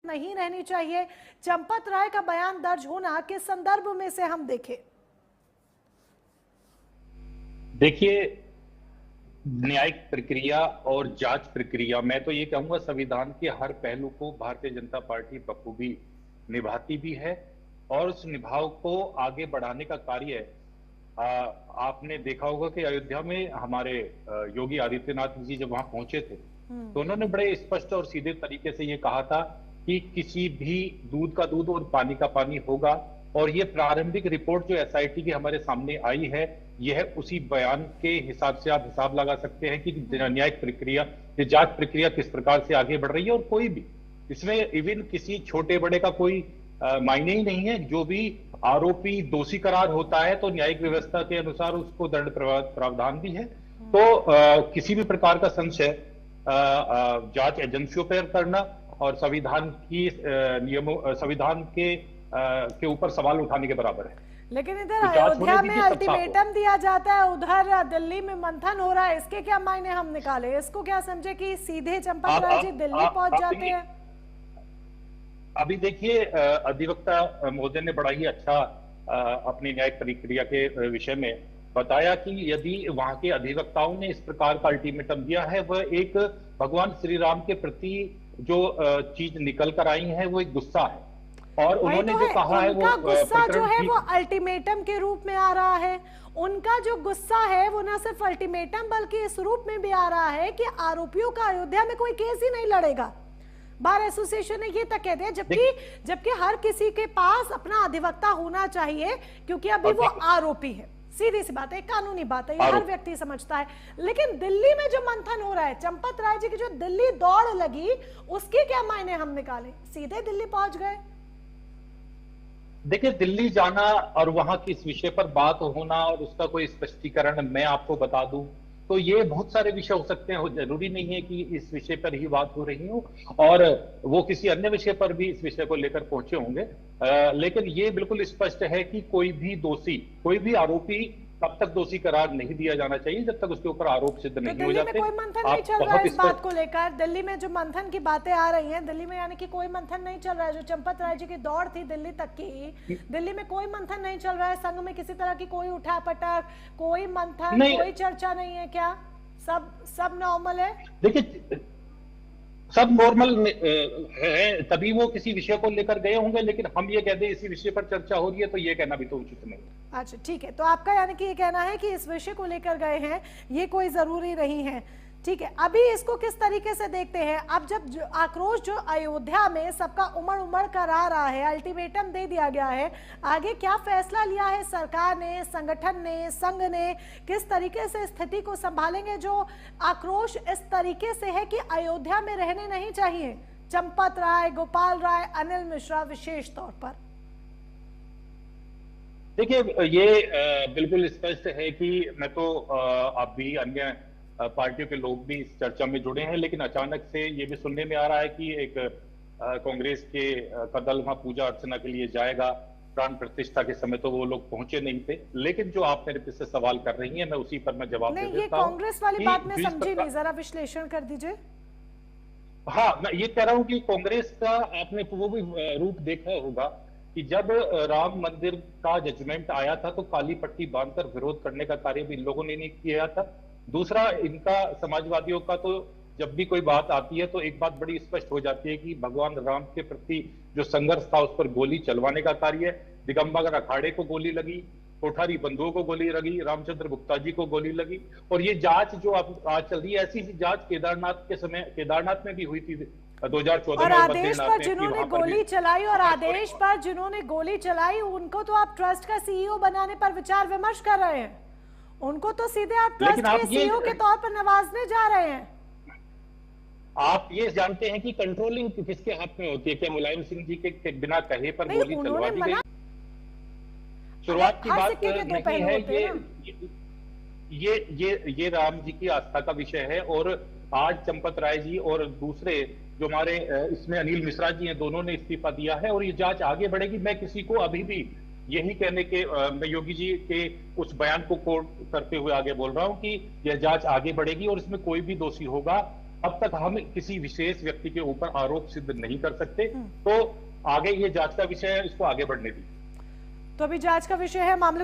नहीं रहनी चाहिए। चंपत राय का बयान दर्ज होना किस संदर्भ में से हम देखें? देखिए, न्यायिक प्रक्रिया और जांच प्रक्रिया, मैं तो ये कहूंगा संविधान के हर पहलू को भारतीय जनता पार्टी बखूबी निभाती भी है और उस निभाव को आगे बढ़ाने का कार्य आपने देखा होगा कि अयोध्या में हमारे योगी आदित्यनाथ जी जब वहां पहुंचे थे तो उन्होंने बड़े स्पष्ट और सीधे तरीके से ये कहा था कि किसी भी दूध का दूध और पानी का पानी होगा। और ये प्रारंभिक रिपोर्ट जो एसआईटी की हमारे सामने आई है, यह उसी बयान के हिसाब से आप हिसाब लगा सकते हैं कि न्यायिक प्रक्रिया, ये जांच प्रक्रिया किस प्रकार से आगे बढ़ रही है। और कोई भी इसमें इवन किसी छोटे बड़े का कोई मायने ही नहीं है। जो भी आरोपी दोषी करार होता है तो न्यायिक व्यवस्था के अनुसार उसको दंड प्रावधान भी है। तो किसी भी प्रकार का संशय जांच एजेंसियों पर करना और संविधान की नियमों, संविधान के ऊपर सवाल उठाने के बराबर है। लेकिन इधर अयोध्या में अल्टीमेटम दिया जाता है, उधर दिल्ली में मंथन हो रहा है, इसके क्या मायने हम निकाले? इसको क्या समझे कि सीधे चंपत राय जी दिल्ली पहुंच जाते हैं? अभी देखिए, अधिवक्ता महोदय ने बड़ा ही अच्छा अपनी न्यायिक प्रक्रिया के विषय में बताया कि यदि वहां के अधिवक्ताओं ने इस प्रकार का अल्टीमेटम दिया है, वह एक भगवान श्री राम के प्रति जो चीज निकल कर आई है वो एक गुस्सा है। और उन्होंने जो कहा है वो गुस्सा जो है वो अल्टीमेटम के रूप में आ रहा है। उनका जो गुस्सा है वो ना सिर्फ अल्टीमेटम बल्कि इस रूप में भी आ रहा है कि आरोपियों का अयोध्या में कोई केस ही नहीं लड़ेगा। बार एसोसिएशन ने ये तक कह दिया, जबकि हर किसी के पास अपना अधिवक्ता होना चाहिए क्योंकि अभी वो आरोपी है। सीधी सी बात है, कानूनी बात है, ये हर व्यक्ति समझता है। लेकिन दिल्ली में जो मंथन हो रहा है, चंपत राय जी की जो दिल्ली दौड़ लगी, उसके क्या मायने हम निकाले? सीधे दिल्ली पहुंच गए। देखिए, दिल्ली जाना और वहां की इस विषय पर बात होना और उसका कोई स्पष्टीकरण मैं आपको बता दूं तो ये बहुत सारे विषय हो सकते हैं। जरूरी नहीं है कि इस विषय पर ही बात हो रही हो और वो किसी अन्य विषय पर भी इस विषय को लेकर पहुंचे होंगे। लेकिन ये बिल्कुल स्पष्ट है कि कोई भी दोषी, कोई भी आरोपी तब तक दोषी करार नहीं दिया जाना चाहिए जब तक उसके ऊपर आरोप सिद्ध नहीं हो जाते। दिल्ली में कोई मंथन नहीं चल रहा है इस बात को लेकर। दिल्ली में जो मंथन की बातें आ रही हैं, दिल्ली में यानी कि कोई मंथन नहीं चल रहा है। जो चंपत राय जी की दौड़ थी दिल्ली तक की, दिल्ली में कोई मंथन नहीं चल रहा है। संघ में किसी तरह की कोई उठापटक, कोई मंथन, कोई चर्चा नहीं है क्या? सब नॉर्मल है? देखिए, सब नॉर्मल है, तभी वो किसी विषय को लेकर गए होंगे। लेकिन हम ये कहते हैं इसी विषय पर चर्चा हो रही है तो ये कहना भी तो उचित नहीं। अच्छा, ठीक है। तो आपका यानी कि ये कहना है कि इस विषय को लेकर गए हैं, ये कोई जरूरी नहीं है। ठीक है, अभी इसको किस तरीके से देखते हैं? अब जब आक्रोश जो अयोध्या में सबका उमड़ कर आ रहा है, अल्टीमेटम दे दिया गया है, आगे क्या फैसला लिया है सरकार ने, संगठन ने, संघ ने? किस तरीके से स्थिति को संभालेंगे? जो आक्रोश इस तरीके से है कि अयोध्या में रहने नहीं चाहिए चंपत राय, गोपाल राय, अनिल मिश्रा विशेष तौर पर। देखिए, ये बिल्कुल स्पष्ट है कि मैं तो अब भी अन्य पार्टियों के लोग भी इस चर्चा में जुड़े हैं, लेकिन अचानक से ये भी सुनने में आ रहा है कि एक कांग्रेस का दल वहां पूजा अर्चना के लिए जाएगा। प्राण प्रतिष्ठा के समय तो वो लोग पहुंचे नहीं थे। लेकिन जो आप मेरे से सवाल कर रही हैं, मैं उसी पर मैं जवाब दे देता हूं। कांग्रेस वाली बात में समझी नहीं, जरा विश्लेषण कर दीजिए। हाँ, मैं ये कह रहा हूं कि कांग्रेस का आपने वो भी रूप देखा होगा कि जब राम मंदिर का जजमेंट आया था तो काली पट्टी बांधकर विरोध करने का कार्य भी इन लोगों ने नहीं किया था। दूसरा, इनका समाजवादियों का तो जब भी कोई बात आती है तो एक बात बड़ी स्पष्ट हो जाती है कि भगवान राम के प्रति जो संघर्ष था उस पर गोली चलवाने का कार्य, दिगंबर अखाड़े को गोली लगी, कोठारी बंधुओं को गोली लगी, रामचंद्र गुप्ता जी को गोली लगी। और ये जांच जो आज चल रही है, ऐसी जांच केदारनाथ के समय केदारनाथ में भी हुई थी 2014 और आदेश पर जिन्होंने गोली चलाई और आदेश पर जिन्होंने गोली चलाई उनको तो आप ट्रस्ट का सीईओ बनाने पर विचार विमर्श कर रहे हैं। उनको तो सीधे आप ट्रस्ट के सीईओ के तौर पर नवाजने जा रहे हैं। आप ये जानते हैं कि कंट्रोलिंग किसके हाथ में होती है? क्या मुलायम सिंह जी के बिना कहे पर गोली चलवा दी गई? शुरुआत की बात नहीं है ये राम जी की आस्था का विषय है। और आज चंपत राय जी और दूसरे जो हमारे इसमें अनिल मिश्रा जी हैं, दोनों ने इस्तीफा दिया है और ये जांच आगे बढ़ेगी। मैं किसी को अभी भी यही कहने के मैं योगी जी के उस बयान को कोट करते हुए आगे बोल रहा हूं कि यह जांच आगे बढ़ेगी और इसमें कोई भी दोषी होगा जब तक हम किसी विशेष व्यक्ति के ऊपर आरोप सिद्ध नहीं कर सकते, तो आगे ये जांच का विषय है, इसको आगे बढ़ने दी। तो अभी जांच का विषय है, मामले